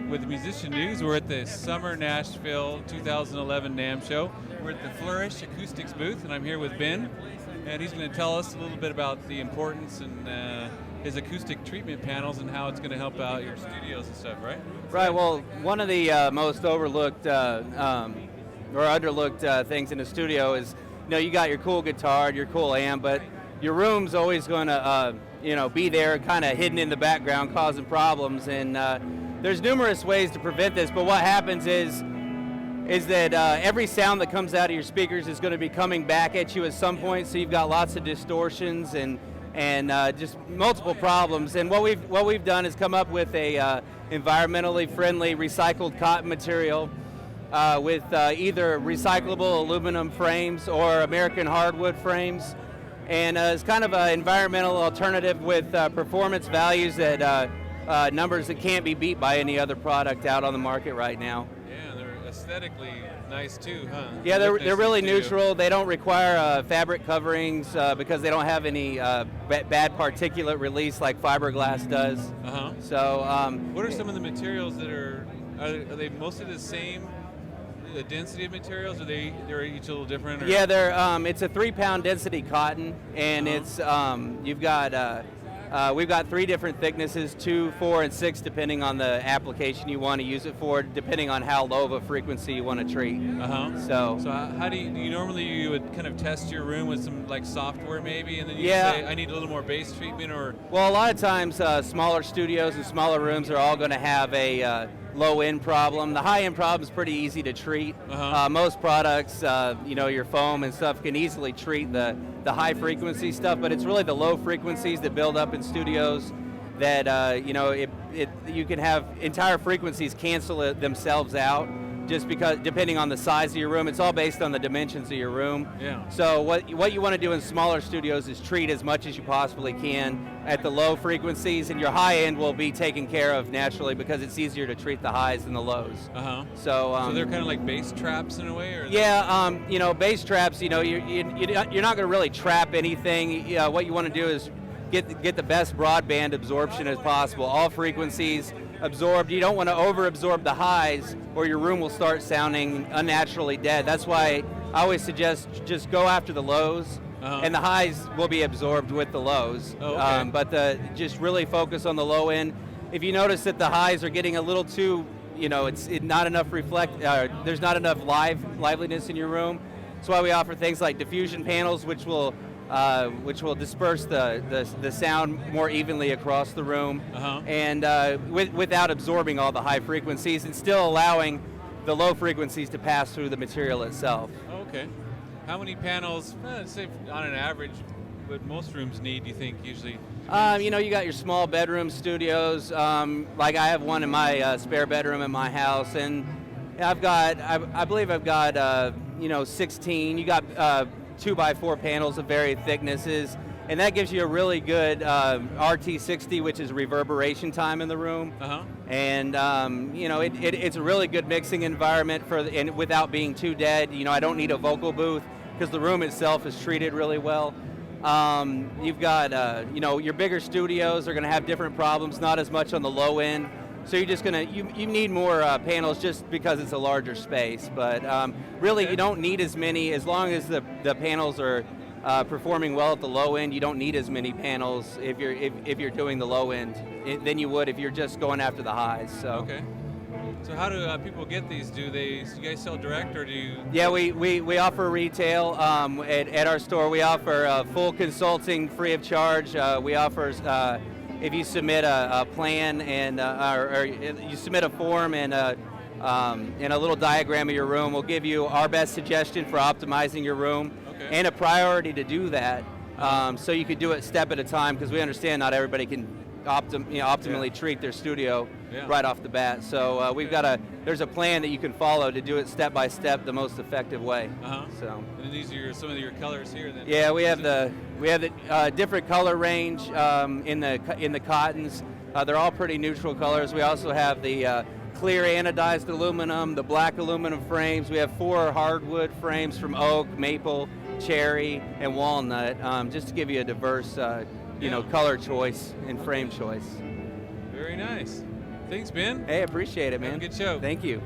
with Musician News. We're at the Summer Nashville 2011 Namm show. We're at the Flourish Acoustics booth, and I'm here with Ben, and he's going to tell us a little bit about the importance and his acoustic treatment panels and how it's going to help out your studios and stuff, right? Right. Well, one of the most overlooked or underlooked things in the studio is, you got your cool guitar, your cool amp, but your room's always going to, be there, kind of hidden in the background, causing problems. And there's numerous ways to prevent this. But what happens is that every sound that comes out of your speakers is going to be coming back at you at some point. So you've got lots of distortions and just multiple problems. And what we've done is come up with a environmentally friendly recycled cotton material with either recyclable aluminum frames or American hardwood frames. And it's kind of an environmental alternative with performance values that numbers that can't be beat by any other product out on the market right now. Yeah, they're aesthetically nice too, huh? Yeah, they're really neutral. They don't require fabric coverings because they don't have any bad particulate release like fiberglass does. Uh-huh. So, what are some of the materials that are they mostly the same? The density of materials, they're each a little different? Or? Yeah, it's a 3-pound density cotton, and it's we've got 3 different thicknesses, 2, 4, and 6, depending on the application you want to use it for, depending on how low of a frequency you want to treat. So how do you normally you would kind of test your room with some like software maybe, and then you say I need a little more bass treatment, or? Well, a lot of times smaller studios and smaller rooms are all going to have a low-end problem. The high-end problem is pretty easy to treat. Most products, your foam and stuff can easily treat the high-frequency stuff, but it's really the low frequencies that build up in studios that, you can have entire frequencies cancel themselves out just because, depending on the size of your room. It's all based on the dimensions of your room. Yeah. So what you want to do in smaller studios is treat as much as you possibly can at the low frequencies, and your high end will be taken care of naturally because it's easier to treat the highs than the lows. So they're kind of like bass traps in a way, or? Yeah, bass traps. You're not going to really trap anything. What you want to do is get the best broadband absorption as possible. All frequencies absorbed. You don't want to over-absorb the highs, or your room will start sounding unnaturally dead. That's why I always suggest just go after the lows, and the highs will be absorbed with the lows. But just really focus on the low end. If you notice that the highs are getting a little too, it's not enough there's not enough liveliness in your room. That's why we offer things like diffusion panels, which will disperse the sound more evenly across the room, and without absorbing all the high frequencies and still allowing the low frequencies to pass through the material itself. Okay. How many panels, say on an average, would most rooms need, do you think, usually? You got your small bedroom studios. Like I have one in my spare bedroom in my house, and I believe I've got 16. You got 2x4 panels of varied thicknesses, and that gives you a really good RT60, which is reverberation time in the room. And it's a really good mixing environment and without being too dead. I don't need a vocal booth because the room itself is treated really well. You've got your bigger studios are going to have different problems, not as much on the low end. So you're just you need more panels just because it's a larger space, but really you don't need as many as long as the panels are performing well at the low end. You don't need as many panels if you're doing the low end than you would if you're just going after the highs. So. Okay. So how do people get these? Do you guys sell direct, or do you? Yeah, we offer retail at our store. We offer full consulting free of charge. We offer. If you submit a plan and or you submit a form and a little diagram of your room, we'll give you our best suggestion for optimizing your room and a priority to do that. So you could do it step at a time because we understand not everybody can optimally treat their studio right off the bat. So there's a plan that you can follow to do it step by step the most effective way. So. And these are some of your colors here then. Yeah, we have the different color range in the cottons. They're all pretty neutral colors. We also have the clear anodized aluminum, the black aluminum frames. We have 4 hardwood frames from oak, maple, cherry, and walnut, just to give you a diverse color choice and frame choice. Very nice. Thanks, Ben. Hey, appreciate it, man. Have a good show. Thank you.